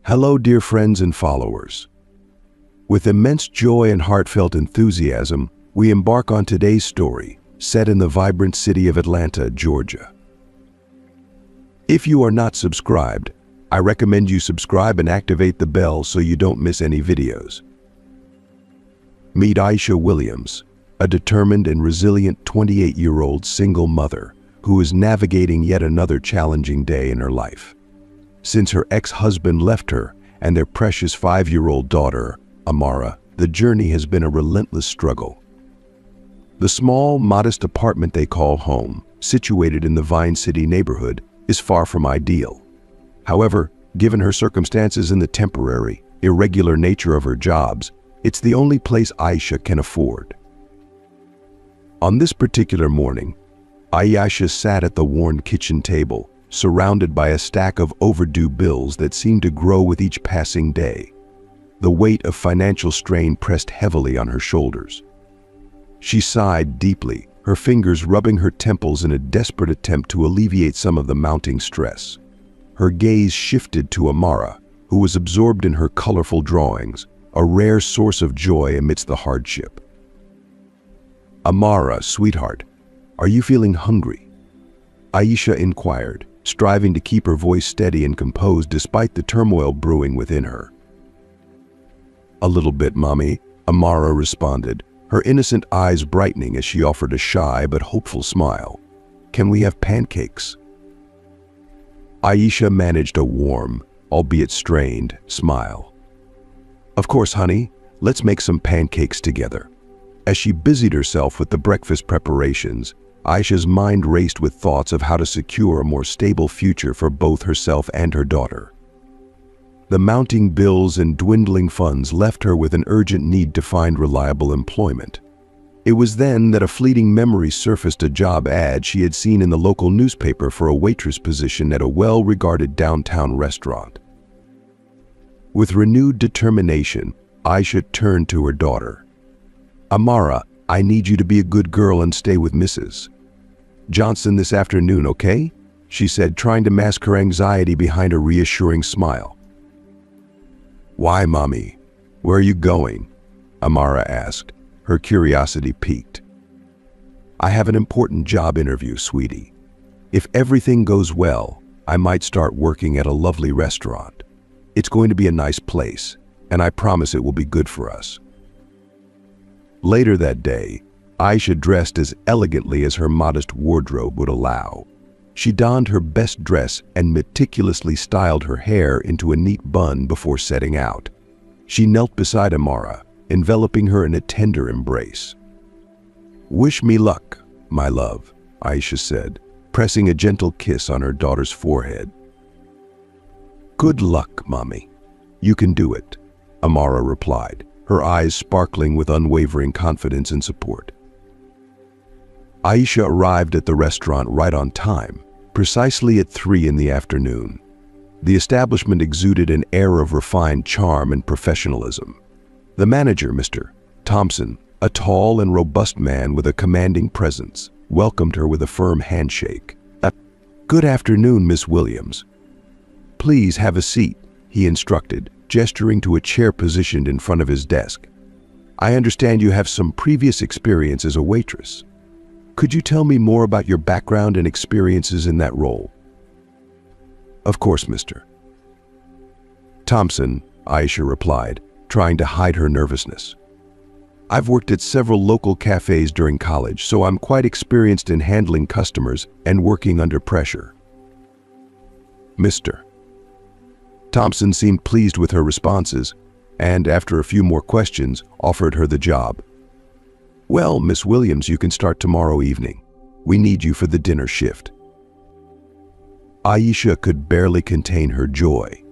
Hello, dear friends and followers. With immense joy and heartfelt enthusiasm, we embark on today's story, set in the vibrant city of Atlanta, Georgia. If you are not subscribed, I recommend you subscribe and activate the bell so you don't miss any videos. Meet Aisha Williams, a determined and resilient 28-year-old single mother who is navigating yet another challenging day in her life. Since her ex-husband left her and their precious 5-year-old daughter, Amara, the journey has been a relentless struggle. The small, modest apartment they call home, situated in the Vine City neighborhood, is far from ideal. However, given her circumstances and the temporary, irregular nature of her jobs, it's the only place Aisha can afford. On this particular morning, Aisha sat at the worn kitchen table, surrounded by a stack of overdue bills that seemed to grow with each passing day. The weight of financial strain pressed heavily on her shoulders. She sighed deeply, her fingers rubbing her temples in a desperate attempt to alleviate some of the mounting stress. Her gaze shifted to Amara, who was absorbed in her colorful drawings, a rare source of joy amidst the hardship. "Amara, sweetheart, are you feeling hungry?" Aisha inquired, striving to keep her voice steady and composed despite the turmoil brewing within her. "A little bit, Mommy," Amara responded, her innocent eyes brightening as she offered a shy but hopeful smile. "Can we have pancakes?" Aisha managed a warm, albeit strained, smile. "Of course, honey, let's make some pancakes together." As she busied herself with the breakfast preparations, Aisha's mind raced with thoughts of how to secure a more stable future for both herself and her daughter. The mounting bills and dwindling funds left her with an urgent need to find reliable employment. It was then that a fleeting memory surfaced a job ad she had seen in the local newspaper for a waitress position at a well-regarded downtown restaurant. With renewed determination, Aisha turned to her daughter. "Amara, I need you to be a good girl and stay with Mrs. Johnson this afternoon, okay?" she said, trying to mask her anxiety behind a reassuring smile. "Why, Mommy? Where are you going?" Amara asked, her curiosity piqued. "I have an important job interview, sweetie. If everything goes well, I might start working at a lovely restaurant. It's going to be a nice place, and I promise it will be good for us." Later that day, Aisha dressed as elegantly as her modest wardrobe would allow. She donned her best dress and meticulously styled her hair into a neat bun before setting out. She knelt beside Amara, enveloping her in a tender embrace. "Wish me luck, my love," Aisha said, pressing a gentle kiss on her daughter's forehead. "Good luck, Mommy. You can do it," Amara replied, her eyes sparkling with unwavering confidence and support. Aisha arrived at the restaurant right on time, precisely at 3 in the afternoon. The establishment exuded an air of refined charm and professionalism. The manager, Mr. Thompson, a tall and robust man with a commanding presence, welcomed her with a firm handshake. "Good afternoon, Miss Williams. Please have a seat," he instructed, gesturing to a chair positioned in front of his desk. "I understand you have some previous experience as a waitress. Could you tell me more about your background and experiences in that role?" "Of course, Mr. Thompson," Aisha replied, trying to hide her nervousness. "I've worked at several local cafes during college, so I'm quite experienced in handling customers and working under pressure." Mr. Thompson seemed pleased with her responses and, after a few more questions, offered her the job. "Well, Miss Williams, you can start tomorrow evening. We need you for the dinner shift." Aisha could barely contain her joy.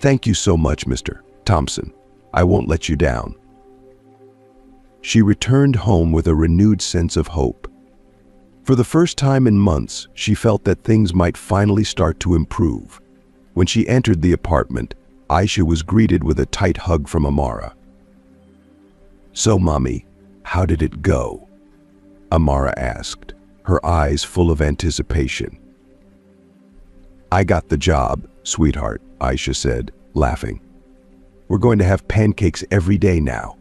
"Thank you so much, Mr. Thompson. I won't let you down." She returned home with a renewed sense of hope. For the first time in months, she felt that things might finally start to improve. When she entered the apartment, Aisha was greeted with a tight hug from Amara. "So, Mommy, how did it go?" Amara asked, her eyes full of anticipation. "I got the job, sweetheart," Aisha said, laughing. "We're going to have pancakes every day now."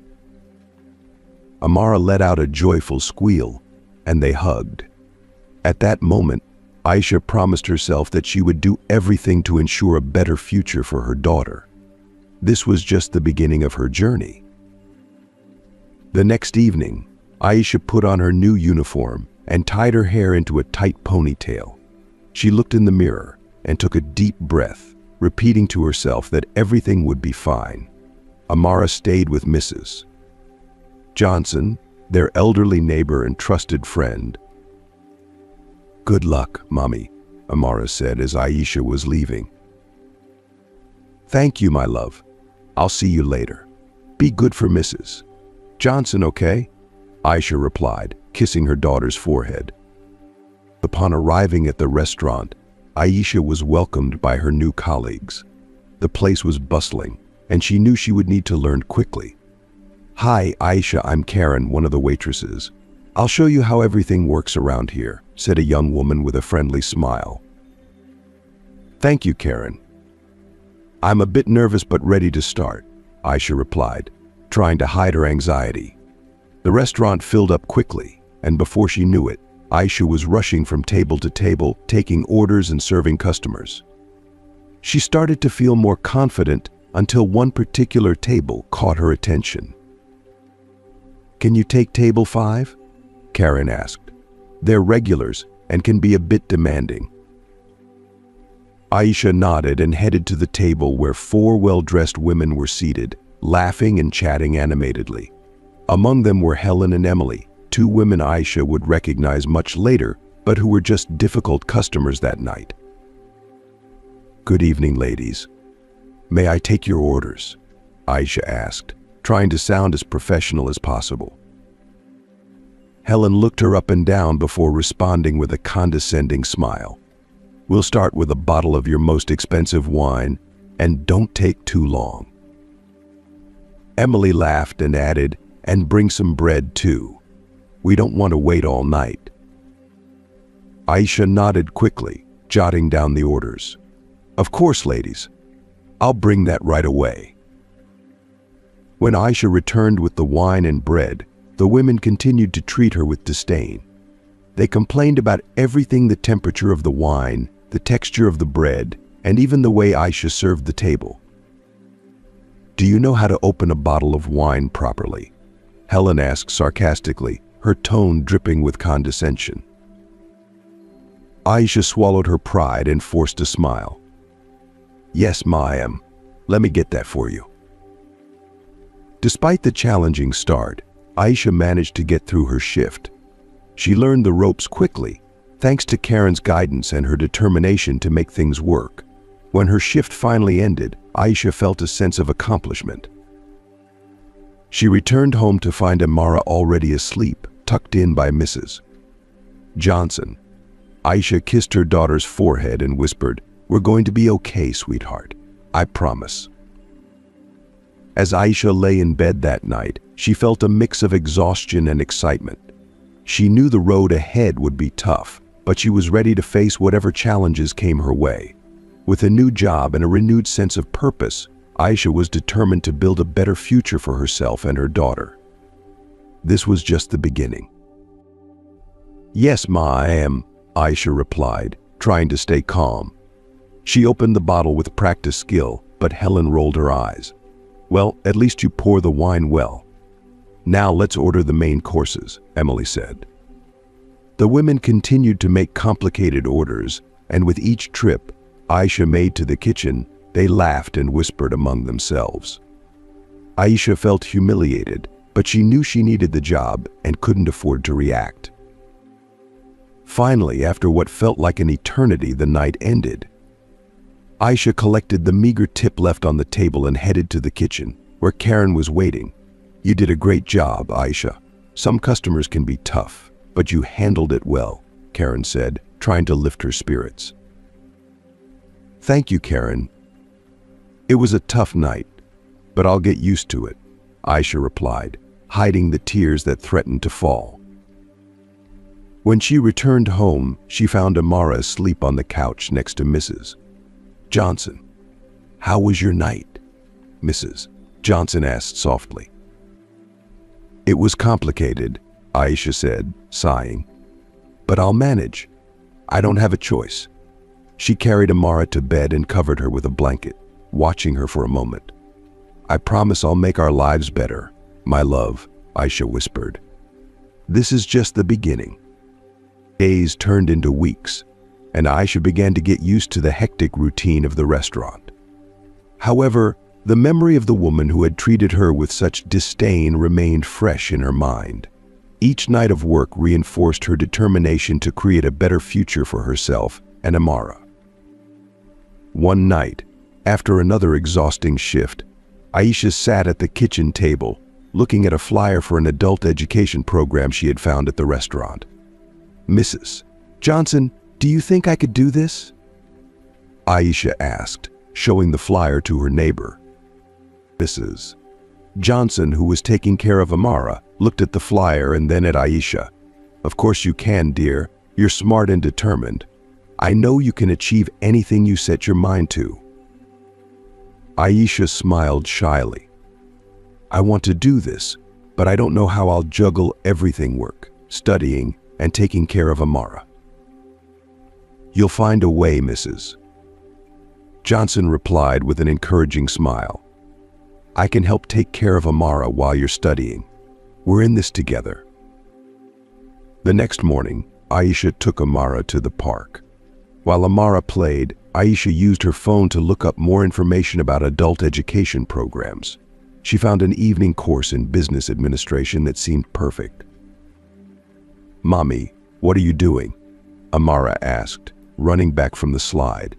Amara let out a joyful squeal, and they hugged. At that moment, Aisha promised herself that she would do everything to ensure a better future for her daughter. This was just the beginning of her journey. The next evening, Aisha put on her new uniform and tied her hair into a tight ponytail. She looked in the mirror and took a deep breath, repeating to herself that everything would be fine. Amara stayed with Mrs. Johnson, their elderly neighbor and trusted friend. "Good luck, Mommy," Amara said as Aisha was leaving. "Thank you, my love. I'll see you later. Be good for Mrs. Johnson, okay?" Aisha replied, kissing her daughter's forehead. Upon arriving at the restaurant, Aisha was welcomed by her new colleagues. The place was bustling, and she knew she would need to learn quickly. "Hi, Aisha, I'm Karen, one of the waitresses. I'll show you how everything works around here," said a young woman with a friendly smile. "Thank you, Karen. I'm a bit nervous but ready to start," Aisha replied, trying to hide her anxiety. The restaurant filled up quickly, and before she knew it, Aisha was rushing from table to table, taking orders and serving customers. She started to feel more confident until one particular table caught her attention. "Can you take table 5? Karen asked. "They're regulars and can be a bit demanding." Aisha nodded and headed to the table where 4 well-dressed women were seated, laughing and chatting animatedly. Among them were Helen and Emily, 2 women Aisha would recognize much later, but who were just difficult customers that night. "Good evening, ladies. May I take your orders?" Aisha asked, trying to sound as professional as possible. Helen looked her up and down before responding with a condescending smile. "We'll start with a bottle of your most expensive wine, and don't take too long." Emily laughed and added, "And bring some bread too. We don't want to wait all night." Aisha nodded quickly, jotting down the orders. "Of course, ladies. I'll bring that right away." When Aisha returned with the wine and bread, the women continued to treat her with disdain. They complained about everything: the temperature of the wine, the texture of the bread, and even the way Aisha served the table. "Do you know how to open a bottle of wine properly?" Helen asked sarcastically, her tone dripping with condescension. Aisha swallowed her pride and forced a smile. "Yes, ma'am. Let me get that for you." Despite the challenging start, Aisha managed to get through her shift. She learned the ropes quickly, thanks to Karen's guidance and her determination to make things work. When her shift finally ended, Aisha felt a sense of accomplishment. She returned home to find Amara already asleep, tucked in by Mrs. Johnson. Aisha kissed her daughter's forehead and whispered, "We're going to be okay, sweetheart. I promise." As Aisha lay in bed that night, she felt a mix of exhaustion and excitement. She knew the road ahead would be tough, but she was ready to face whatever challenges came her way. With a new job and a renewed sense of purpose, Aisha was determined to build a better future for herself and her daughter. This was just the beginning. "Yes, Ma, I am," Aisha replied, trying to stay calm. She opened the bottle with practiced skill, but Helen rolled her eyes. "Well, at least you pour the wine well. Now let's order the main courses," Emily said. The women continued to make complicated orders, and with each trip Aisha made to the kitchen, they laughed and whispered among themselves. Aisha felt humiliated, but she knew she needed the job and couldn't afford to react. Finally, after what felt like an eternity, the night ended. Aisha collected the meager tip left on the table and headed to the kitchen, where Karen was waiting. "You did a great job, Aisha. Some customers can be tough, but you handled it well," Karen said, trying to lift her spirits. "Thank you, Karen. It was a tough night, but I'll get used to it," Aisha replied, hiding the tears that threatened to fall. When she returned home, she found Amara asleep on the couch next to Mrs. Johnson. "How was your night?" Mrs. Johnson asked softly. "It was complicated," Aisha said, sighing. "But I'll manage. I don't have a choice." She carried Amara to bed and covered her with a blanket, watching her for a moment. "I promise I'll make our lives better, my love," Aisha whispered. "This is just the beginning." Days turned into weeks, and Aisha began to get used to the hectic routine of the restaurant. However, the memory of the woman who had treated her with such disdain remained fresh in her mind. Each night of work reinforced her determination to create a better future for herself and Amara. One night, after another exhausting shift, Aisha sat at the kitchen table, looking at a flyer for an adult education program she had found at the restaurant. "Mrs. Johnson, do you think I could do this?" Aisha asked, showing the flyer to her neighbor. Mrs. Johnson, who was taking care of Amara, looked at the flyer and then at Aisha. "Of course you can, dear. You're smart and determined. I know you can achieve anything you set your mind to." Aisha smiled shyly. "I want to do this, but I don't know how I'll juggle everything: work, studying, and taking care of Amara." "You'll find a way, Mrs. Johnson replied with an encouraging smile. "I can help take care of Amara while you're studying. We're in this together." The next morning, Aisha took Amara to the park. While Amara played, Aisha used her phone to look up more information about adult education programs. She found an evening course in business administration that seemed perfect. "Mommy, what are you doing?" Amara asked, running back from the slide.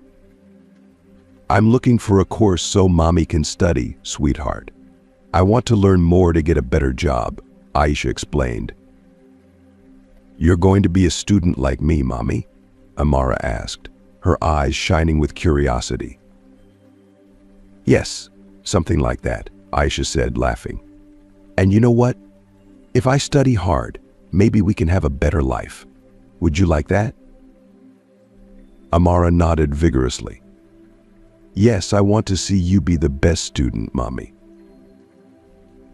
"I'm looking for a course so Mommy can study, sweetheart. I want to learn more to get a better job," Aisha explained. "You're going to be a student like me, Mommy?" Amara asked, her eyes shining with curiosity. "Yes, something like that," Aisha said, laughing. "And you know what? If I study hard, maybe we can have a better life. Would you like that?" Amara nodded vigorously. "Yes, I want to see you be the best student, Mommy."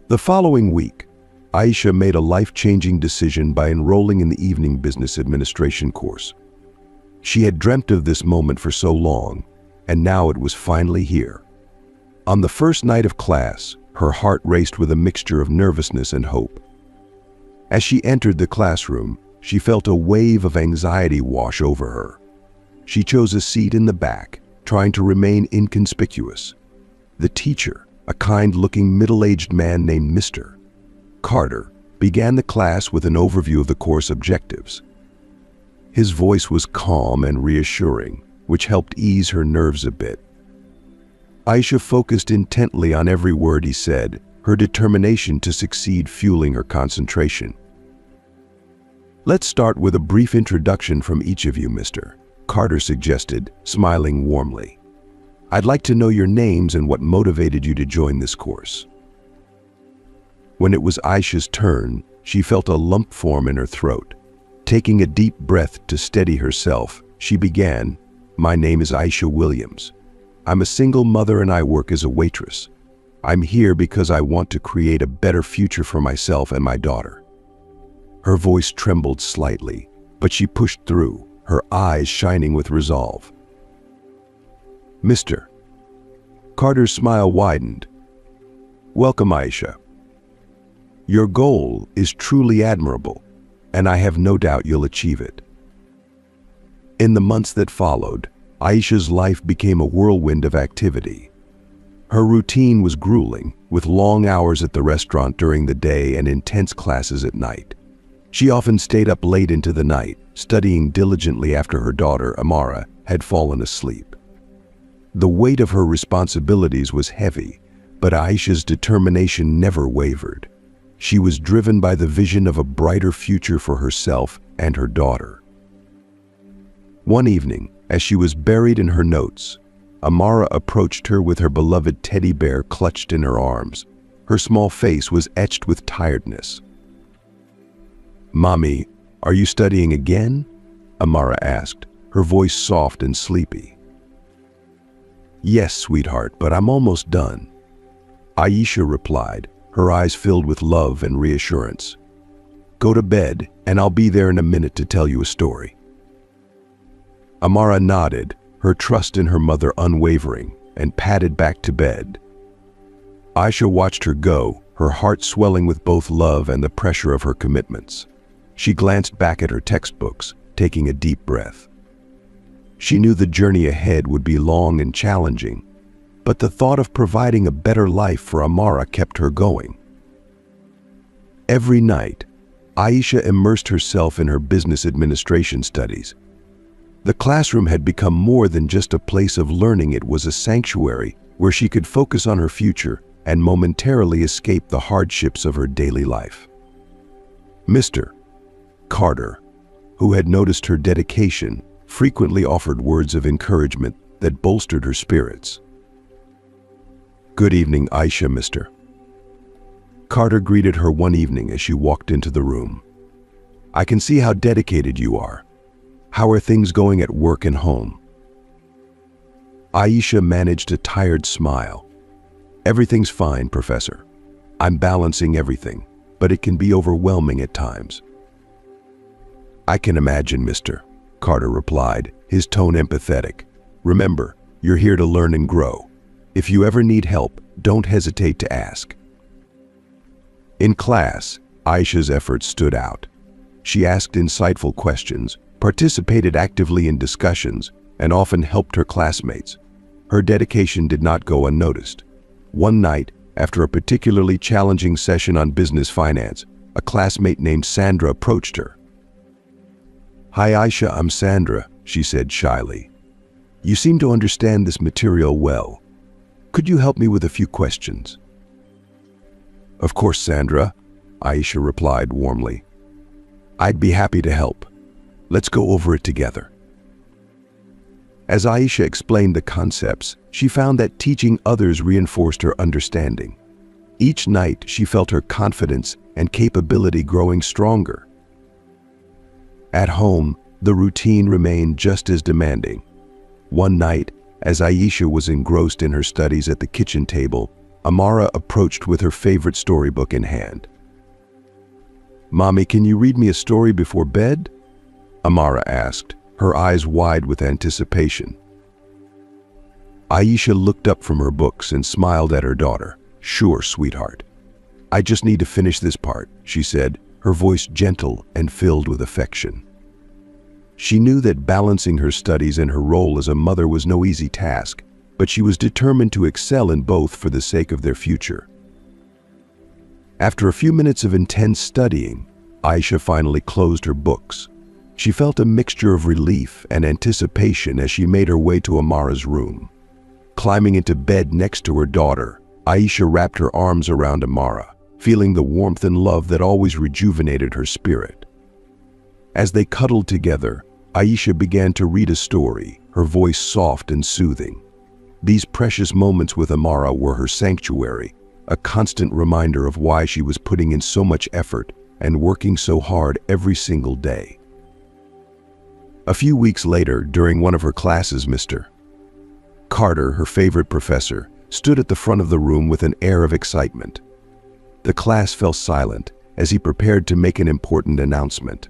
The following week, Aisha made a life-changing decision by enrolling in the evening business administration course. She had dreamt of this moment for so long, and now it was finally here. On the first night of class, her heart raced with a mixture of nervousness and hope. As she entered the classroom, she felt a wave of anxiety wash over her. She chose a seat in the back, trying to remain inconspicuous. The teacher, a kind-looking middle-aged man named Mr. Carter, began the class with an overview of the course objectives. His voice was calm and reassuring, which helped ease her nerves a bit. Aisha focused intently on every word he said, her determination to succeed fueling her concentration. "Let's start with a brief introduction from each of you, Mr. Carter suggested, smiling warmly. "I'd like to know your names and what motivated you to join this course." When it was Aisha's turn, she felt a lump form in her throat. Taking a deep breath to steady herself, she began, "My name is Aisha Williams. I'm a single mother and I work as a waitress. I'm here because I want to create a better future for myself and my daughter." Her voice trembled slightly, but she pushed through, her eyes shining with resolve. "Mr. Carter's smile widened. "Welcome, Aisha. Your goal is truly admirable, and I have no doubt you'll achieve it." In the months that followed, Aisha's life became a whirlwind of activity. Her routine was grueling, with long hours at the restaurant during the day and intense classes at night. She often stayed up late into the night, studying diligently after her daughter, Amara, had fallen asleep. The weight of her responsibilities was heavy, but Aisha's determination never wavered. She was driven by the vision of a brighter future for herself and her daughter. One evening, as she was buried in her notes, Amara approached her with her beloved teddy bear clutched in her arms. Her small face was etched with tiredness. "Mommy, are you studying again?" Amara asked, her voice soft and sleepy. Yes, sweetheart, but I'm almost done. Aisha replied, her eyes filled with love and reassurance. Go to bed, and I'll be there in a minute to tell you a story. Amara nodded, her trust in her mother unwavering, and padded back to bed. Aisha watched her go, her heart swelling with both love and the pressure of her commitments. She glanced back at her textbooks, taking a deep breath. She knew the journey ahead would be long and challenging, but the thought of providing a better life for Amara kept her going. Every night, Aisha immersed herself in her business administration studies. The classroom had become more than just a place of learning. It was a sanctuary where she could focus on her future and momentarily escape the hardships of her daily life. Mr. Carter, who had noticed her dedication, frequently offered words of encouragement that bolstered her spirits. Good evening, Aisha, Mr. Carter greeted her one evening as she walked into the room. I can see how dedicated you are. How are things going at work and home? Aisha managed a tired smile. Everything's fine, Professor. I'm balancing everything, but it can be overwhelming at times. I can imagine, Mr. Carter replied, his tone empathetic. Remember, you're here to learn and grow. If you ever need help, don't hesitate to ask. In class, Aisha's efforts stood out. She asked insightful questions, participated actively in discussions, and often helped her classmates. Her dedication did not go unnoticed. One night, after a particularly challenging session on business finance, a classmate named Sandra approached her. Hi Aisha, I'm Sandra, she said shyly. You seem to understand this material well. Could you help me with a few questions? Of course, Sandra, Aisha replied warmly. I'd be happy to help. Let's go over it together. As Aisha explained the concepts, she found that teaching others reinforced her understanding. Each night, she felt her confidence and capability growing stronger. At home, the routine remained just as demanding. One night, as Aisha was engrossed in her studies at the kitchen table, Amara approached with her favorite storybook in hand. Mommy, can you read me a story before bed? Amara asked, her eyes wide with anticipation. Aisha looked up from her books and smiled at her daughter. Sure, sweetheart. I just need to finish this part, she said, her voice gentle and filled with affection. She knew that balancing her studies and her role as a mother was no easy task, but she was determined to excel in both for the sake of their future. After a few minutes of intense studying, Aisha finally closed her books. She felt a mixture of relief and anticipation as she made her way to Amara's room. Climbing into bed next to her daughter, Aisha wrapped her arms around Amara, feeling the warmth and love that always rejuvenated her spirit. As they cuddled together, Aisha began to read a story, her voice soft and soothing. These precious moments with Amara were her sanctuary, a constant reminder of why she was putting in so much effort and working so hard every single day. A few weeks later, during one of her classes, Mr. Carter, her favorite professor, stood at the front of the room with an air of excitement. The class fell silent as he prepared to make an important announcement.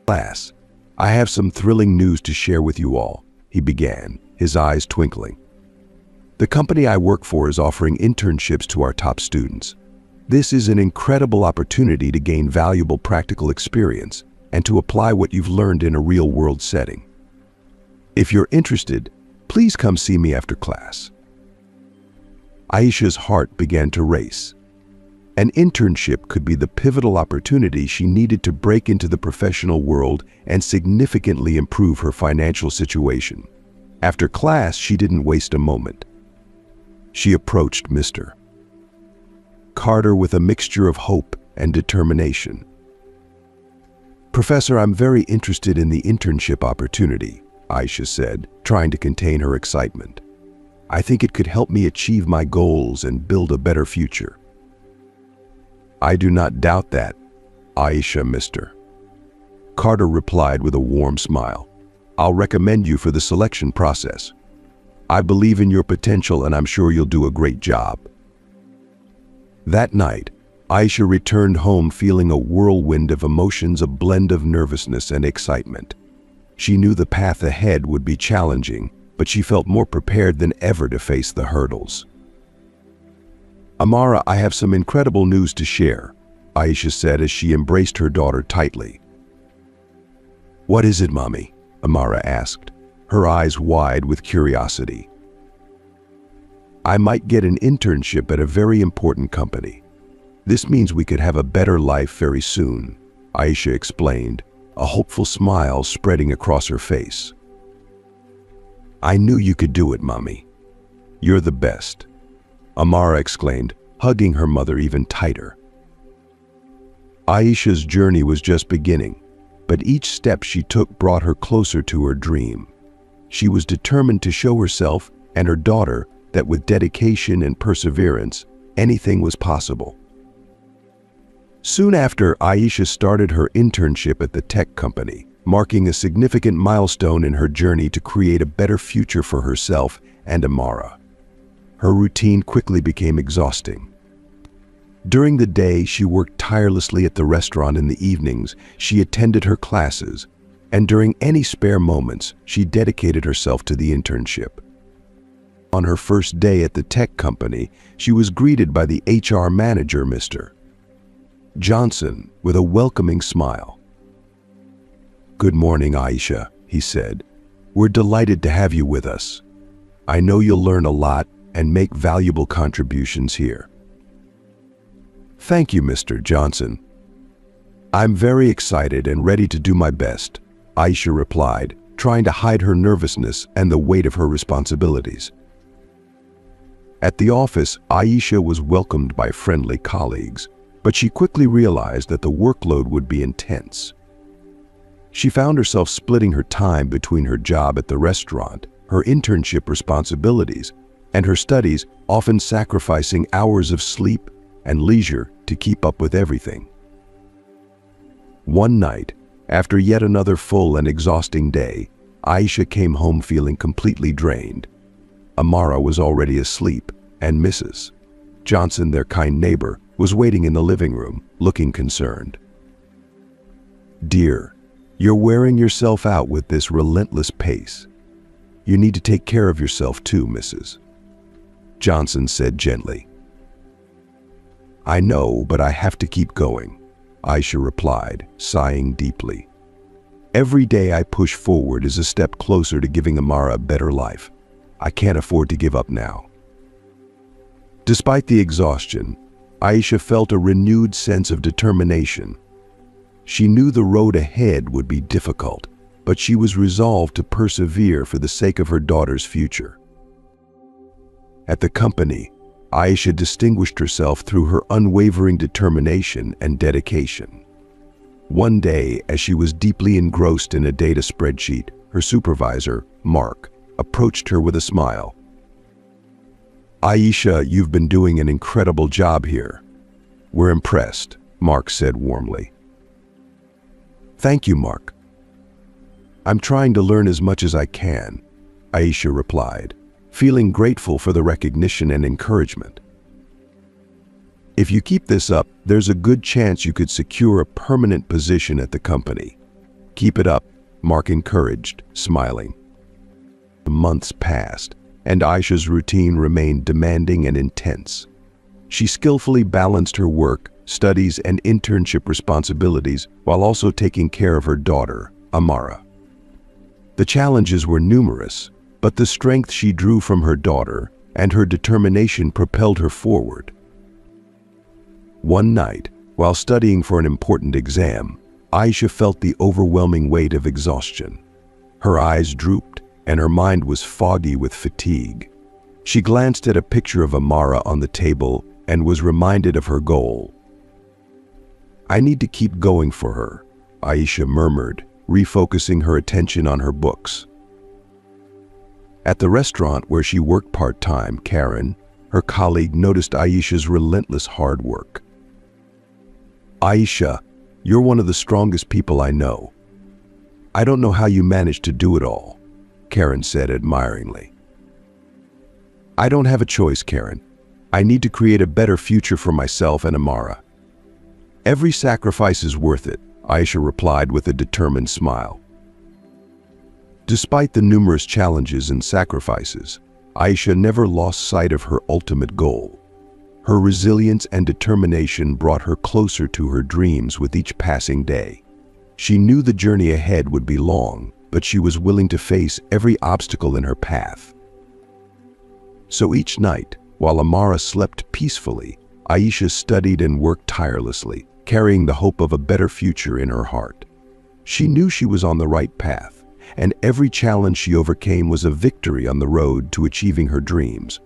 Class, I have some thrilling news to share with you all, he began, his eyes twinkling. The company I work for is offering internships to our top students. This is an incredible opportunity to gain valuable practical experience and to apply what you've learned in a real-world setting. If you're interested, please come see me after class. Aisha's heart began to race. An internship could be the pivotal opportunity she needed to break into the professional world and significantly improve her financial situation. After class, she didn't waste a moment. She approached Mr. Carter with a mixture of hope and determination. Professor, I'm very interested in the internship opportunity, Aisha said, trying to contain her excitement. I think it could help me achieve my goals and build a better future. I do not doubt that, Aisha, Mr. Carter replied with a warm smile. I'll recommend you for the selection process. I believe in your potential and I'm sure you'll do a great job." That night, Aisha returned home feeling a whirlwind of emotions, a blend of nervousness and excitement. She knew the path ahead would be challenging, but she felt more prepared than ever to face the hurdles. "Amara, I have some incredible news to share," Aisha said as she embraced her daughter tightly. "What is it, Mommy?" Amara asked, her eyes wide with curiosity. "I might get an internship at a very important company. This means we could have a better life very soon," Aisha explained, a hopeful smile spreading across her face. "I knew you could do it, Mommy. You're the best," Amara exclaimed, hugging her mother even tighter. Aisha's journey was just beginning, but each step she took brought her closer to her dream. She was determined to show herself and her daughter that with dedication and perseverance, anything was possible. Soon after, Aisha started her internship at the tech company, marking a significant milestone in her journey to create a better future for herself and Amara. Her routine quickly became exhausting. During the day, she worked tirelessly at the restaurant. In the evenings, she attended her classes, and during any spare moments, she dedicated herself to the internship. On her first day at the tech company, she was greeted by the HR manager, Mr. Johnson, with a welcoming smile. "Good morning, Aisha," he said. "We're delighted to have you with us. I know you'll learn a lot and make valuable contributions here." "Thank you, Mr. Johnson. I'm very excited and ready to do my best," Aisha replied, trying to hide her nervousness and the weight of her responsibilities. At the office, Aisha was welcomed by friendly colleagues, but she quickly realized that the workload would be intense. She found herself splitting her time between her job at the restaurant, her internship responsibilities, and her studies, often sacrificing hours of sleep and leisure to keep up with everything. One night, after yet another full and exhausting day, Aisha came home feeling completely drained. Amara was already asleep, and Mrs. Johnson, their kind neighbor, was waiting in the living room, looking concerned. "Dear, you're wearing yourself out with this relentless pace. You need to take care of yourself too, Mrs. Johnson said gently. "I know, but I have to keep going," Aisha replied, sighing deeply. "Every day I push forward is a step closer to giving Amara a better life. I can't afford to give up now." Despite the exhaustion, Aisha felt a renewed sense of determination. She knew the road ahead would be difficult, but she was resolved to persevere for the sake of her daughter's future. At the company, Aisha distinguished herself through her unwavering determination and dedication. One day, as she was deeply engrossed in a data spreadsheet, her supervisor, Mark, approached her with a smile. "Aisha, you've been doing an incredible job here. We're impressed," Mark said warmly. "Thank you, Mark. I'm trying to learn as much as I can," Aisha replied, feeling grateful for the recognition and encouragement. "If you keep this up, there's a good chance you could secure a permanent position at the company. Keep it up," Mark encouraged, smiling. Months passed, and Aisha's routine remained demanding and intense. She skillfully balanced her work, studies, and internship responsibilities while also taking care of her daughter, Amara. The challenges were numerous, but the strength she drew from her daughter and her determination propelled her forward. One night, while studying for an important exam, Aisha felt the overwhelming weight of exhaustion. Her eyes drooped, and her mind was foggy with fatigue. She glanced at a picture of Amara on the table and was reminded of her goal. "I need to keep going for her," Aisha murmured, refocusing her attention on her books. At the restaurant where she worked part-time, Karen, her colleague, noticed Aisha's relentless hard work. "Aisha, you're one of the strongest people I know. I don't know how you manage to do it all," Karen said admiringly. I don't have a choice, Karen. I need to create a better future for myself and Amara. Every sacrifice is worth it, Aisha replied with a determined smile. Despite the numerous challenges and sacrifices, Aisha never lost sight of her ultimate goal. Her resilience and determination brought her closer to her dreams with each passing day. She knew the journey ahead would be long, but she was willing to face every obstacle in her path. So each night, while Amara slept peacefully, Aisha studied and worked tirelessly, carrying the hope of a better future in her heart. She knew she was on the right path, and every challenge she overcame was a victory on the road to achieving her dreams.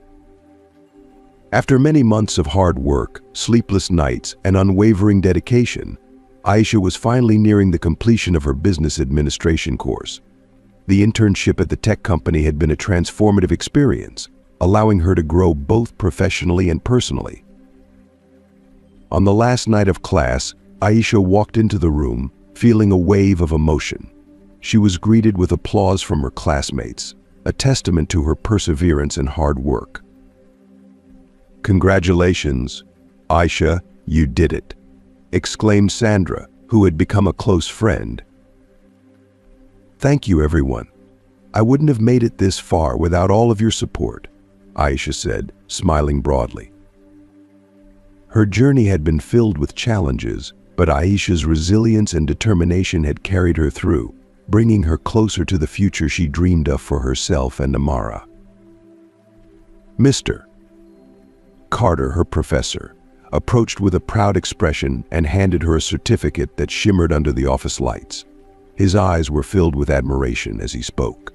After many months of hard work, sleepless nights, and unwavering dedication, Aisha was finally nearing the completion of her business administration course. The internship at the tech company had been a transformative experience, allowing her to grow both professionally and personally. On the last night of class, Aisha walked into the room, feeling a wave of emotion. She was greeted with applause from her classmates, a testament to her perseverance and hard work. "Congratulations, Aisha, you did it," exclaimed Sandra, who had become a close friend. "Thank you, everyone. I wouldn't have made it this far without all of your support," Aisha said, smiling broadly. Her journey had been filled with challenges, but Aisha's resilience and determination had carried her through, bringing her closer to the future she dreamed of for herself and Amara. Mr. Carter, her professor, approached with a proud expression and handed her a certificate that shimmered under the office lights. His eyes were filled with admiration as he spoke.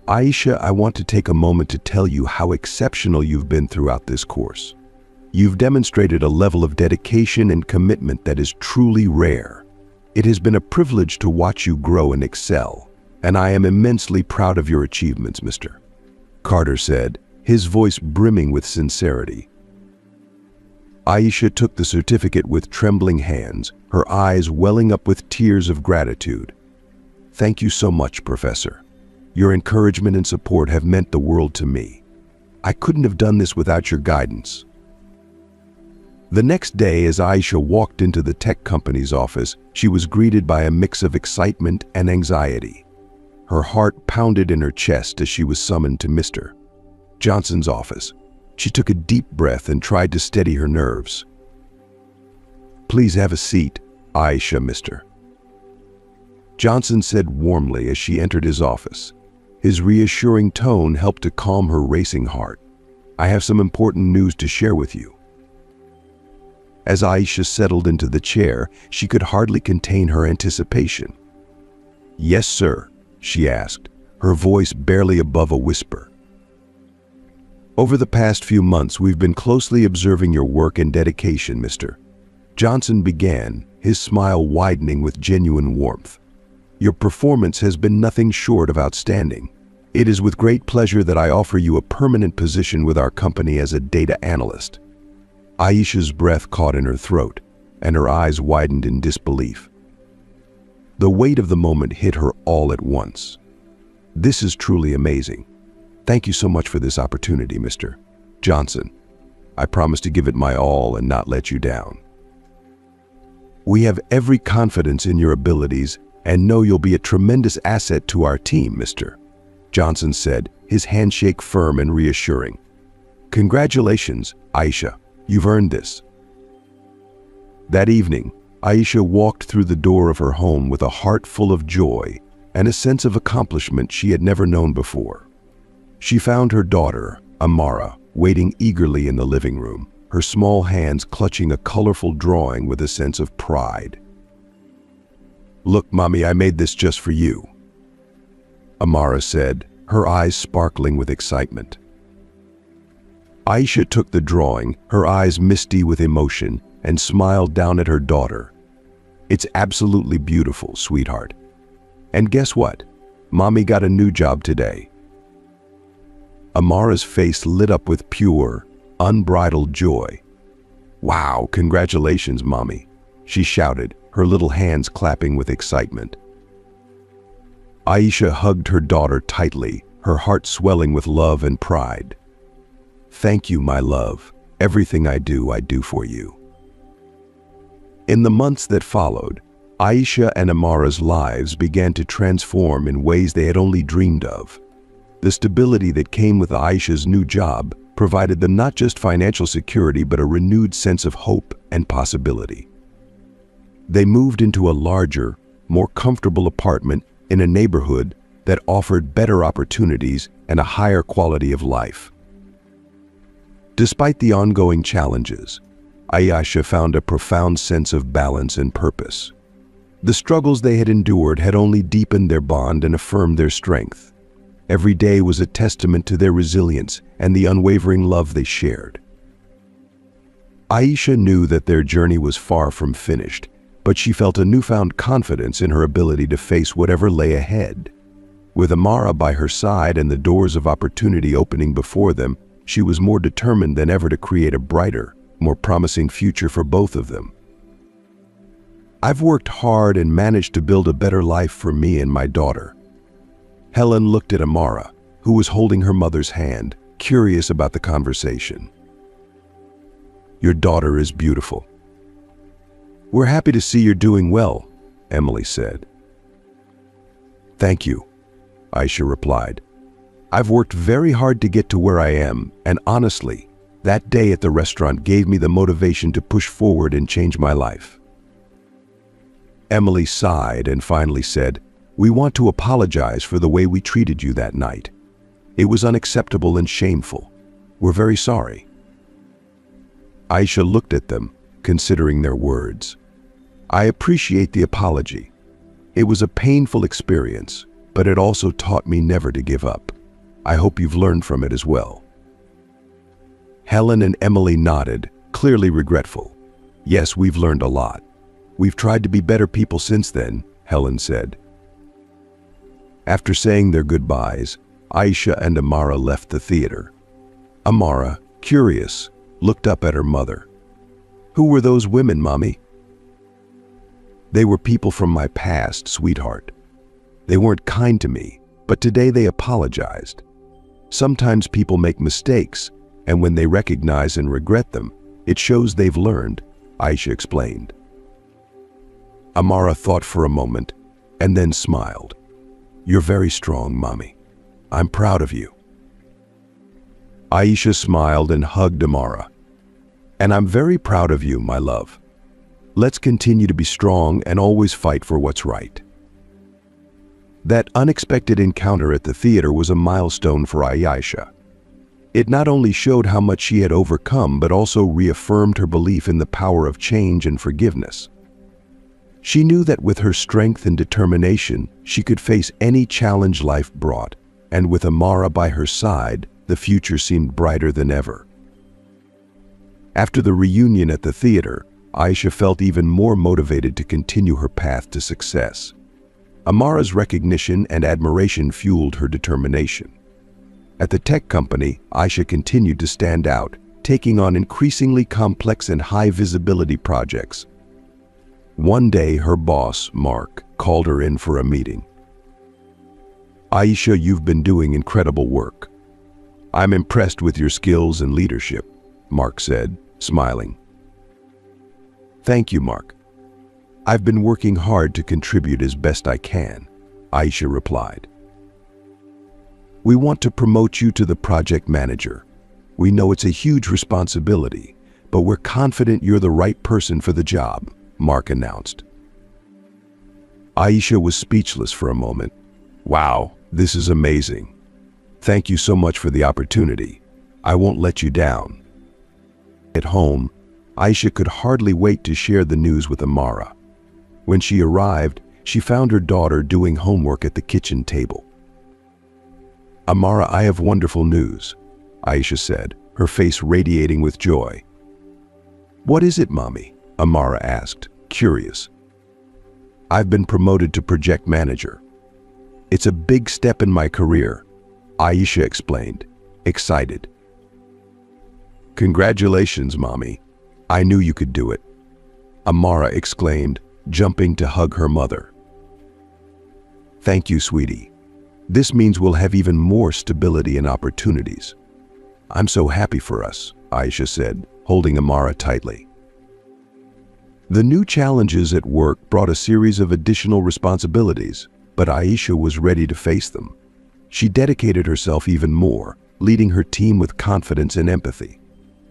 "Aisha, I want to take a moment to tell you how exceptional you've been throughout this course. You've demonstrated a level of dedication and commitment that is truly rare. It has been a privilege to watch you grow and excel, and I am immensely proud of your achievements, Mr. Carter said, his voice brimming with sincerity. Aisha took the certificate with trembling hands, her eyes welling up with tears of gratitude. "Thank you so much, Professor. Your encouragement and support have meant the world to me. I couldn't have done this without your guidance." The next day, as Aisha walked into the tech company's office, she was greeted by a mix of excitement and anxiety. Her heart pounded in her chest as she was summoned to Mr. Johnson's office. She took a deep breath and tried to steady her nerves. "Please have a seat, Aisha, Mr. Johnson said warmly as she entered his office. His reassuring tone helped to calm her racing heart. "I have some important news to share with you." As Aisha settled into the chair, she could hardly contain her anticipation. "Yes, sir," she asked, her voice barely above a whisper. "Over the past few months, we've been closely observing your work and dedication, Mr. Johnson began, his smile widening with genuine warmth. "Your performance has been nothing short of outstanding. It is with great pleasure that I offer you a permanent position with our company as a data analyst." Aisha's breath caught in her throat, and her eyes widened in disbelief. The weight of the moment hit her all at once. "This is truly amazing. Thank you so much for this opportunity, Mr. Johnson. I promise to give it my all and not let you down." "We have every confidence in your abilities and know you'll be a tremendous asset to our team, Mr. Johnson said, his handshake firm and reassuring. "Congratulations, Aisha. You've earned this." That evening, Aisha walked through the door of her home with a heart full of joy and a sense of accomplishment she had never known before. She found her daughter, Amara, waiting eagerly in the living room, her small hands clutching a colorful drawing with a sense of pride. "Look, Mommy, I made this just for you," Amara said, her eyes sparkling with excitement. Aisha took the drawing, her eyes misty with emotion, and smiled down at her daughter. "It's absolutely beautiful, sweetheart. And guess what? Mommy got a new job today." Amara's face lit up with pure, unbridled joy. "Wow, congratulations, Mommy," she shouted, her little hands clapping with excitement. Aisha hugged her daughter tightly, her heart swelling with love and pride. "Thank you, my love. Everything I do for you." In the months that followed, Aisha and Amara's lives began to transform in ways they had only dreamed of. The stability that came with Aisha's new job provided them not just financial security but a renewed sense of hope and possibility. They moved into a larger, more comfortable apartment in a neighborhood that offered better opportunities and a higher quality of life. Despite the ongoing challenges, Aisha found a profound sense of balance and purpose. The struggles they had endured had only deepened their bond and affirmed their strength. Every day was a testament to their resilience and the unwavering love they shared. Aisha knew that their journey was far from finished, but she felt a newfound confidence in her ability to face whatever lay ahead. With Amara by her side and the doors of opportunity opening before them, she was more determined than ever to create a brighter, more promising future for both of them. "I've worked hard and managed to build a better life for me and my daughter." Helen looked at Amara, who was holding her mother's hand, curious about the conversation. "Your daughter is beautiful." "We're happy to see you're doing well," Emily said. "Thank you," Aisha replied. "I've worked very hard to get to where I am, and honestly, that day at the restaurant gave me the motivation to push forward and change my life." Emily sighed and finally said, "We want to apologize for the way we treated you that night. It was unacceptable and shameful. We're very sorry." Aisha looked at them, considering their words. "I appreciate the apology. It was a painful experience, but it also taught me never to give up. I hope you've learned from it as well." Helen and Emily nodded, clearly regretful. "Yes, we've learned a lot. We've tried to be better people since then," Helen said. After saying their goodbyes, Aisha and Amara left the theater. Amara, curious, looked up at her mother. "Who were those women, Mommy?" "They were people from my past, sweetheart. They weren't kind to me, but today they apologized. Sometimes people make mistakes, and when they recognize and regret them, it shows they've learned," Aisha explained. Amara thought for a moment, and then smiled. "You're very strong, Mommy. I'm proud of you." Aisha smiled and hugged Amara. "And I'm very proud of you, my love. Let's continue to be strong and always fight for what's right." That unexpected encounter at the theater was a milestone for Aisha. It not only showed how much she had overcome, but also reaffirmed her belief in the power of change and forgiveness. She knew that with her strength and determination, she could face any challenge life brought, and with Amara by her side, the future seemed brighter than ever. After the reunion at the theater, Aisha felt even more motivated to continue her path to success. Amara's recognition and admiration fueled her determination. At the tech company, Aisha continued to stand out, taking on increasingly complex and high-visibility projects. One day, her boss, Mark, called her in for a meeting. "Aisha, you've been doing incredible work. I'm impressed with your skills and leadership," Mark said, smiling. "Thank you, Mark. I've been working hard to contribute as best I can," Aisha replied. "We want to promote you to the project manager. We know it's a huge responsibility, but we're confident you're the right person for the job," Mark announced. Aisha was speechless for a moment. "Wow, this is amazing. Thank you so much for the opportunity. I won't let you down." At home, Aisha could hardly wait to share the news with Amara. When she arrived, she found her daughter doing homework at the kitchen table. "Amara, I have wonderful news," Aisha said, her face radiating with joy. "What is it, Mommy?" Amara asked, curious. "I've been promoted to project manager. It's a big step in my career," Aisha explained, excited. "Congratulations, Mommy. I knew you could do it," Amara exclaimed, jumping to hug her mother. "Thank you, sweetie. This means we'll have even more stability and opportunities. I'm so happy for us, Aisha said, holding Amara tightly. The new challenges at work brought a series of additional responsibilities, but Aisha was ready to face them. She dedicated herself even more, leading her team with confidence and empathy.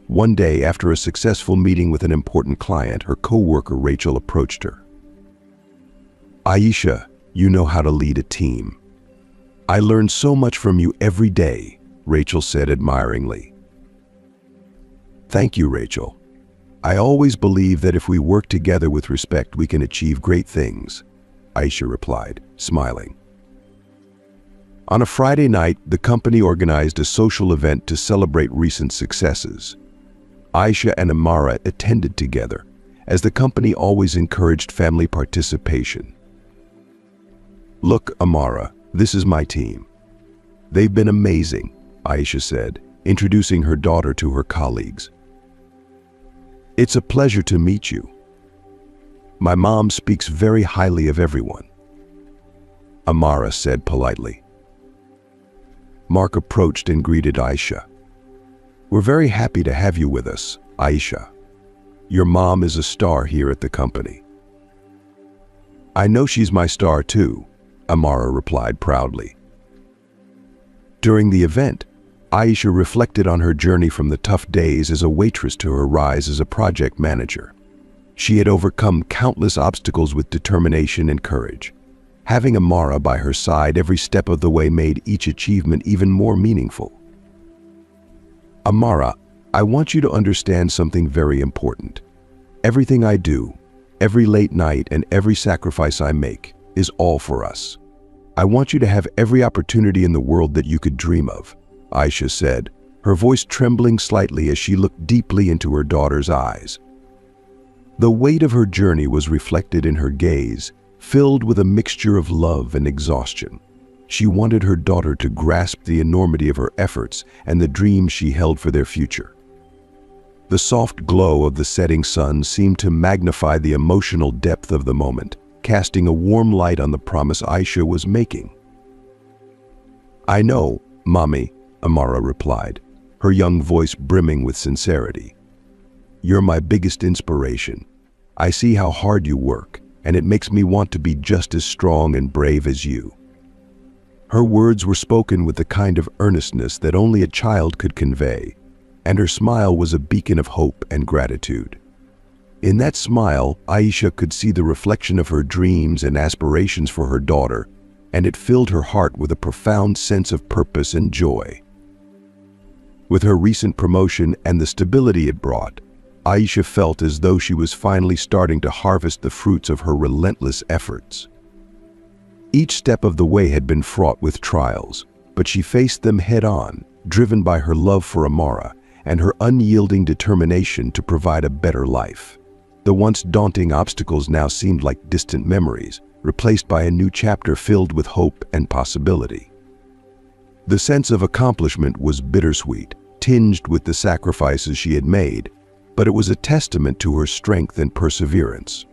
One day, after a successful meeting with an important client, her co-worker Rachel approached her. "Aisha, you know how to lead a team. I learn so much from you every day," Rachel said admiringly. "Thank you, Rachel. I always believe that if we work together with respect, we can achieve great things," Aisha replied, smiling. On a Friday night, the company organized a social event to celebrate recent successes. Aisha and Amara attended together, as the company always encouraged family participation. "Look, Amara, this is my team. They've been amazing," Aisha said, introducing her daughter to her colleagues. "It's a pleasure to meet you. My mom speaks very highly of everyone," Amara said politely. Mark approached and greeted Aisha. "We're very happy to have you with us, Aisha. Your mom is a star here at the company." "I know she's my star too," Amara replied proudly. During the event, Aisha reflected on her journey from the tough days as a waitress to her rise as a project manager. She had overcome countless obstacles with determination and courage. Having Amara by her side every step of the way made each achievement even more meaningful. "Amara, I want you to understand something very important. Everything I do, every late night and every sacrifice I make, is all for us. I want you to have every opportunity in the world that you could dream of," Aisha said, her voice trembling slightly as she looked deeply into her daughter's eyes. The weight of her journey was reflected in her gaze, filled with a mixture of love and exhaustion. She wanted her daughter to grasp the enormity of her efforts and the dreams she held for their future. The soft glow of the setting sun seemed to magnify the emotional depth of the moment, casting a warm light on the promise Aisha was making. "I know, Mommy," Amara replied, her young voice brimming with sincerity. "You're my biggest inspiration. I see how hard you work, and it makes me want to be just as strong and brave as you." Her words were spoken with the kind of earnestness that only a child could convey, and her smile was a beacon of hope and gratitude. In that smile, Aisha could see the reflection of her dreams and aspirations for her daughter, and it filled her heart with a profound sense of purpose and joy. With her recent promotion and the stability it brought, Aisha felt as though she was finally starting to harvest the fruits of her relentless efforts. Each step of the way had been fraught with trials, but she faced them head-on, driven by her love for Amara and her unyielding determination to provide a better life. The once daunting obstacles now seemed like distant memories, replaced by a new chapter filled with hope and possibility. The sense of accomplishment was bittersweet, tinged with the sacrifices she had made, but it was a testament to her strength and perseverance.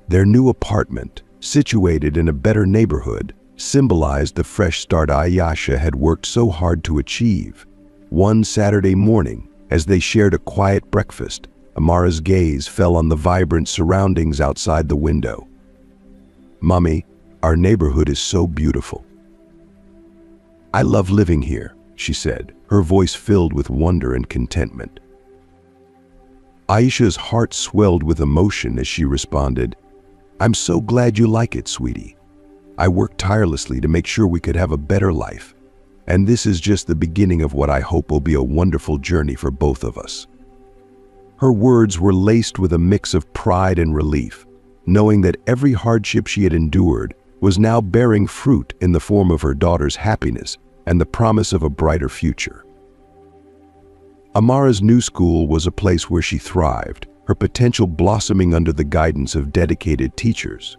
Their new apartment, situated in a better neighborhood, symbolized the fresh start Aisha had worked so hard to achieve. One Saturday morning, as they shared a quiet breakfast, Amara's gaze fell on the vibrant surroundings outside the window. "Mommy, our neighborhood is so beautiful. I love living here," she said, her voice filled with wonder and contentment. Aisha's heart swelled with emotion as she responded, "I'm so glad you like it, sweetie. I worked tirelessly to make sure we could have a better life, and this is just the beginning of what I hope will be a wonderful journey for both of us." Her words were laced with a mix of pride and relief, knowing that every hardship she had endured was now bearing fruit in the form of her daughter's happiness and the promise of a brighter future. Amara's new school was a place where she thrived, her potential blossoming under the guidance of dedicated teachers.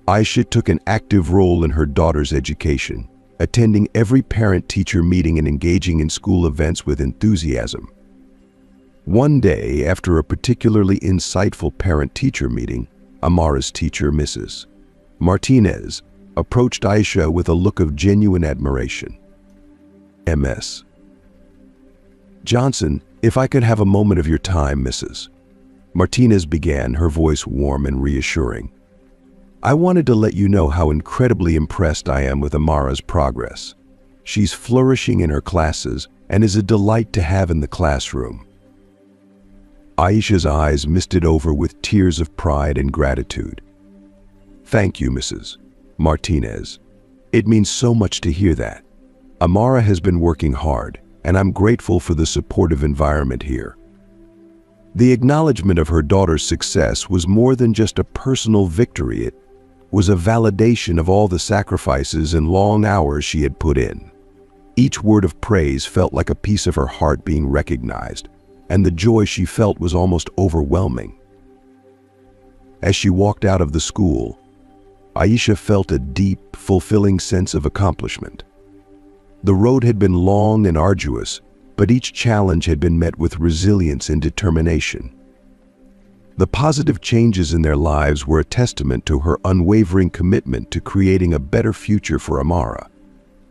Aisha took an active role in her daughter's education, attending every parent-teacher meeting and engaging in school events with enthusiasm. One day, after a particularly insightful parent-teacher meeting, Amara's teacher, Mrs. Martinez, approached Aisha with a look of genuine admiration. Ms. Johnson, if I could have a moment of your time, Mrs. Martinez began, her voice warm and reassuring. I wanted to let you know how incredibly impressed I am with Amara's progress. She's flourishing in her classes and is a delight to have in the classroom. Aisha's eyes misted over with tears of pride and gratitude. Thank you, Mrs. Martinez. It means so much to hear that. Amara has been working hard, and I'm grateful for the supportive environment here. The acknowledgement of her daughter's success was more than just a personal victory. It was a validation of all the sacrifices and long hours she had put in. Each word of praise felt like a piece of her heart being recognized, and the joy she felt was almost overwhelming. As she walked out of the school, Aisha felt a deep, fulfilling sense of accomplishment. The road had been long and arduous, but each challenge had been met with resilience and determination. The positive changes in their lives were a testament to her unwavering commitment to creating a better future for Amara.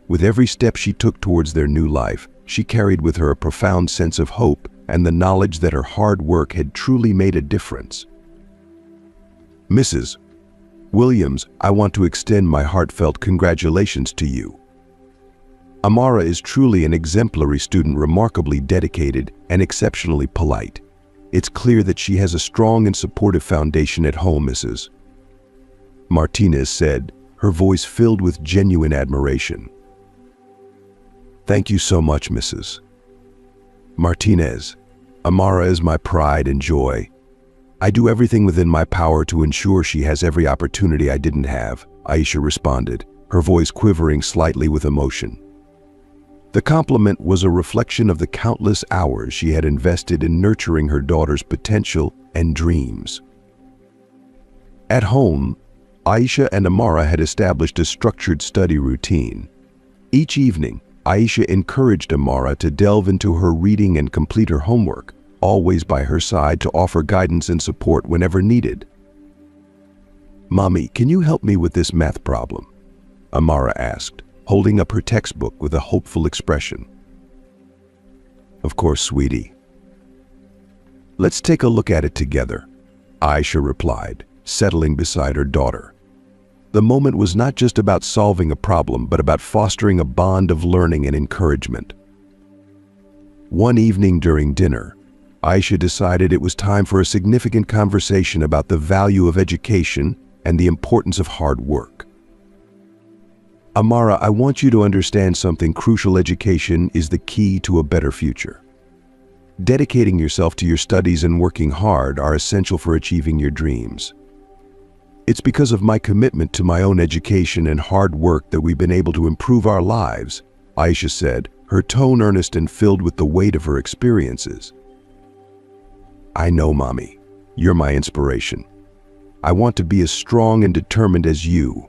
With every step she took towards their new life, she carried with her a profound sense of hope and the knowledge that her hard work had truly made a difference. Mrs. Williams, I want to extend my heartfelt congratulations to you. Amara is truly an exemplary student, remarkably dedicated and exceptionally polite. It's clear that she has a strong and supportive foundation at home, Mrs. Martinez said, her voice filled with genuine admiration. Thank you so much, Mrs. Martinez. Amara is my pride and joy. I do everything within my power to ensure she has every opportunity I didn't have, Aisha responded, her voice quivering slightly with emotion. The compliment was a reflection of the countless hours she had invested in nurturing her daughter's potential and dreams. At home, Aisha and Amara had established a structured study routine. Each evening, Aisha encouraged Amara to delve into her reading and complete her homework, always by her side to offer guidance and support whenever needed. Mommy, can you help me with this math problem? Amara asked, holding up her textbook with a hopeful expression. Of course, sweetie. Let's take a look at it together, Aisha replied, settling beside her daughter. The moment was not just about solving a problem, but about fostering a bond of learning and encouragement. One evening during dinner, Aisha decided it was time for a significant conversation about the value of education and the importance of hard work. Amara, I want you to understand something crucial. Education is the key to a better future. Dedicating yourself to your studies and working hard are essential for achieving your dreams. It's because of my commitment to my own education and hard work that we've been able to improve our lives, Aisha said, her tone earnest and filled with the weight of her experiences. I know, Mommy. You're my inspiration. I want to be as strong and determined as you,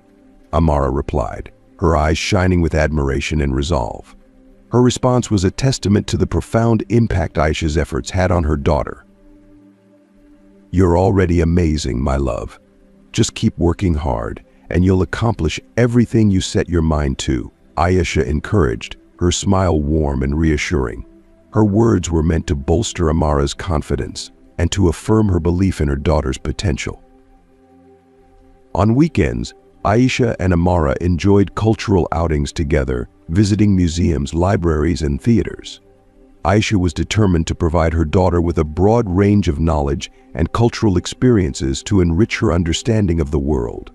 Amara replied, her eyes shining with admiration and resolve. Her response was a testament to the profound impact Aisha's efforts had on her daughter. You're already amazing, my love. Just keep working hard, and you'll accomplish everything you set your mind to, Aisha encouraged, her smile warm and reassuring. Her words were meant to bolster Amara's confidence and to affirm her belief in her daughter's potential. On weekends, Aisha and Amara enjoyed cultural outings together, visiting museums, libraries, and theaters. Aisha was determined to provide her daughter with a broad range of knowledge and cultural experiences to enrich her understanding of the world.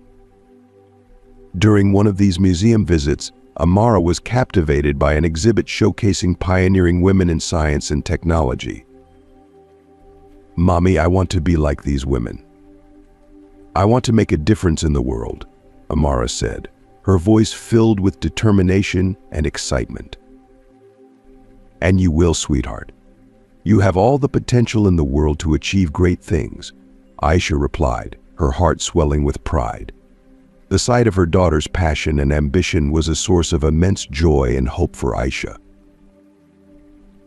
During one of these museum visits, Amara was captivated by an exhibit showcasing pioneering women in science and technology. Mommy, I want to be like these women. I want to make a difference in the world, Amara said, her voice filled with determination and excitement. And you will, sweetheart. You have all the potential in the world to achieve great things, Aisha replied, her heart swelling with pride. The sight of her daughter's passion and ambition was a source of immense joy and hope for Aisha.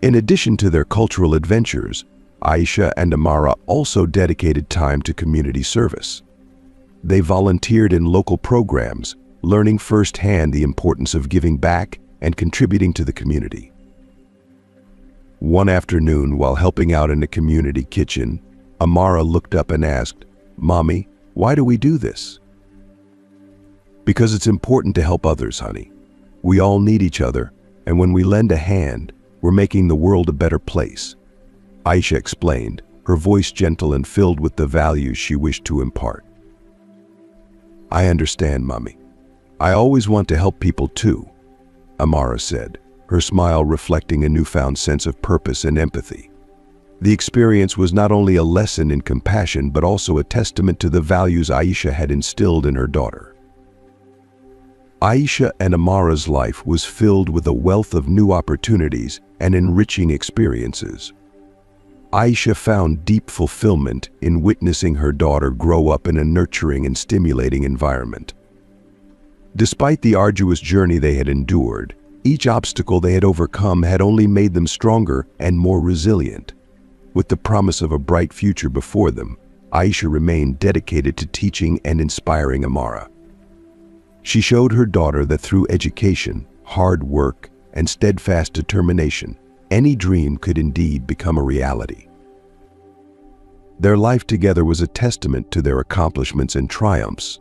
In addition to their cultural adventures, Aisha and Amara also dedicated time to community service. They volunteered in local programs, learning firsthand the importance of giving back and contributing to the community. One afternoon, while helping out in the community kitchen, Amara looked up and asked, "Mommy, why do we do this?" "Because it's important to help others, honey. We all need each other, and when we lend a hand, we're making the world a better place," Aisha explained, her voice gentle and filled with the values she wished to impart. "I understand, Mommy. I always want to help people too," Amara said, her smile reflecting a newfound sense of purpose and empathy. The experience was not only a lesson in compassion but also a testament to the values Aisha had instilled in her daughter. Aisha and Amara's life was filled with a wealth of new opportunities and enriching experiences. Aisha found deep fulfillment in witnessing her daughter grow up in a nurturing and stimulating environment. Despite the arduous journey they had endured, each obstacle they had overcome had only made them stronger and more resilient. With the promise of a bright future before them, Aisha remained dedicated to teaching and inspiring Amara. She showed her daughter that through education, hard work, and steadfast determination, any dream could indeed become a reality. Their life together was a testament to their accomplishments and triumphs.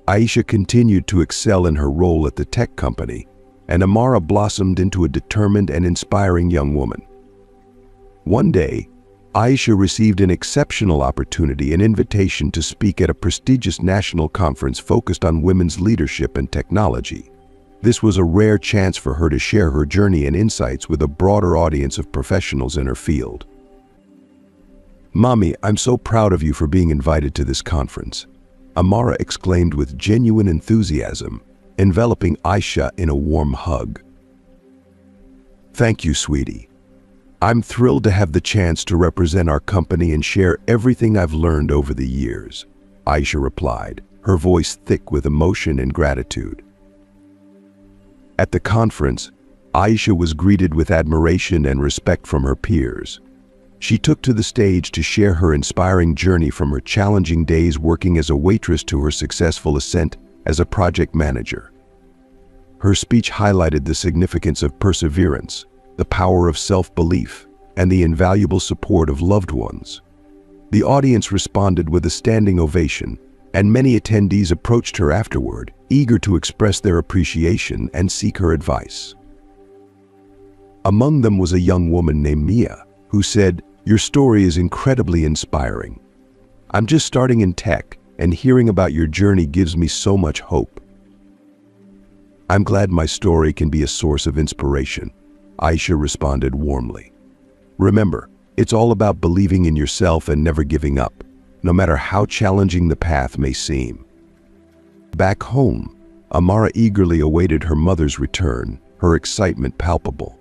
Aisha continued to excel in her role at the tech company, and Amara blossomed into a determined and inspiring young woman. One day, Aisha received an exceptional opportunity, an invitation to speak at a prestigious national conference focused on women's leadership and technology. This was a rare chance for her to share her journey and insights with a broader audience of professionals in her field. "Mommy, I'm so proud of you for being invited to this conference," Amara exclaimed with genuine enthusiasm, enveloping Aisha in a warm hug. "Thank you, sweetie. I'm thrilled to have the chance to represent our company and share everything I've learned over the years," Aisha replied, her voice thick with emotion and gratitude. At the conference, Aisha was greeted with admiration and respect from her peers. She took to the stage to share her inspiring journey from her challenging days working as a waitress to her successful ascent as a project manager. Her speech highlighted the significance of perseverance, the power of self-belief, and the invaluable support of loved ones. The audience responded with a standing ovation, and many attendees approached her afterward, eager to express their appreciation and seek her advice. Among them was a young woman named Mia, who said, "Your story is incredibly inspiring. I'm just starting in tech, and hearing about your journey gives me so much hope." "I'm glad my story can be a source of inspiration," Aisha responded warmly. "Remember, it's all about believing in yourself and never giving up, no matter how challenging the path may seem." Back home, Amara eagerly awaited her mother's return, her excitement palpable.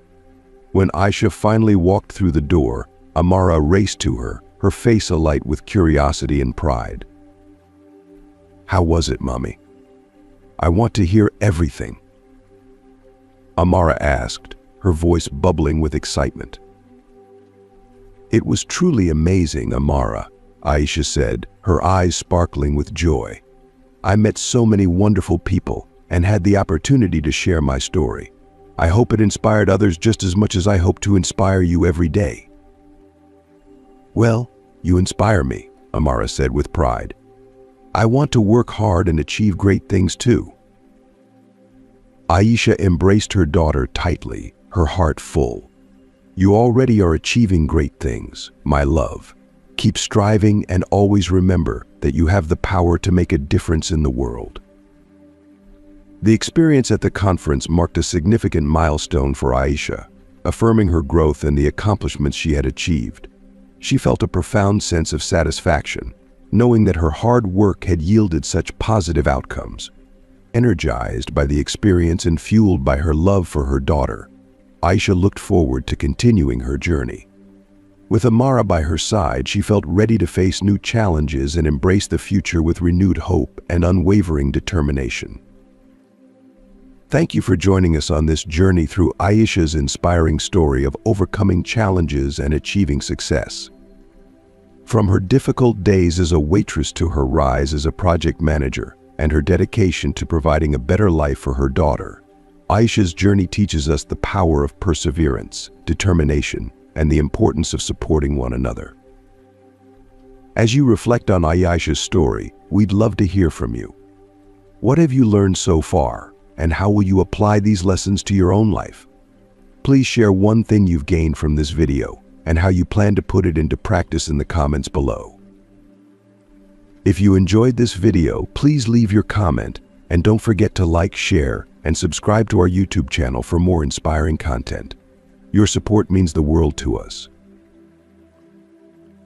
When Aisha finally walked through the door, Amara raced to her, her face alight with curiosity and pride. "How was it, Mommy? I want to hear everything," Amara asked, her voice bubbling with excitement. "It was truly amazing, Amara," Aisha said, her eyes sparkling with joy. "I met so many wonderful people and had the opportunity to share my story. I hope it inspired others just as much as I hope to inspire you every day." "Well, you inspire me," Amara said with pride. "I want to work hard and achieve great things too." Aisha embraced her daughter tightly, her heart full. "You already are achieving great things, my love. Keep striving and always remember that you have the power to make a difference in the world." The experience at the conference marked a significant milestone for Aisha, affirming her growth and the accomplishments she had achieved. She felt a profound sense of satisfaction, knowing that her hard work had yielded such positive outcomes. Energized by the experience and fueled by her love for her daughter, Aisha looked forward to continuing her journey. With Amara by her side, she felt ready to face new challenges and embrace the future with renewed hope and unwavering determination. Thank you for joining us on this journey through Aisha's inspiring story of overcoming challenges and achieving success. From her difficult days as a waitress to her rise as a project manager, and her dedication to providing a better life for her daughter. Aisha's journey teaches us the power of perseverance, determination, and the importance of supporting one another. As you reflect on Aisha's story, we'd love to hear from you. What have you learned so far, and how will you apply these lessons to your own life? Please share one thing you've gained from this video and how you plan to put it into practice in the comments below. If you enjoyed this video, please leave your comment and don't forget to like, share, and subscribe to our YouTube channel for more inspiring content. Your support means the world to us.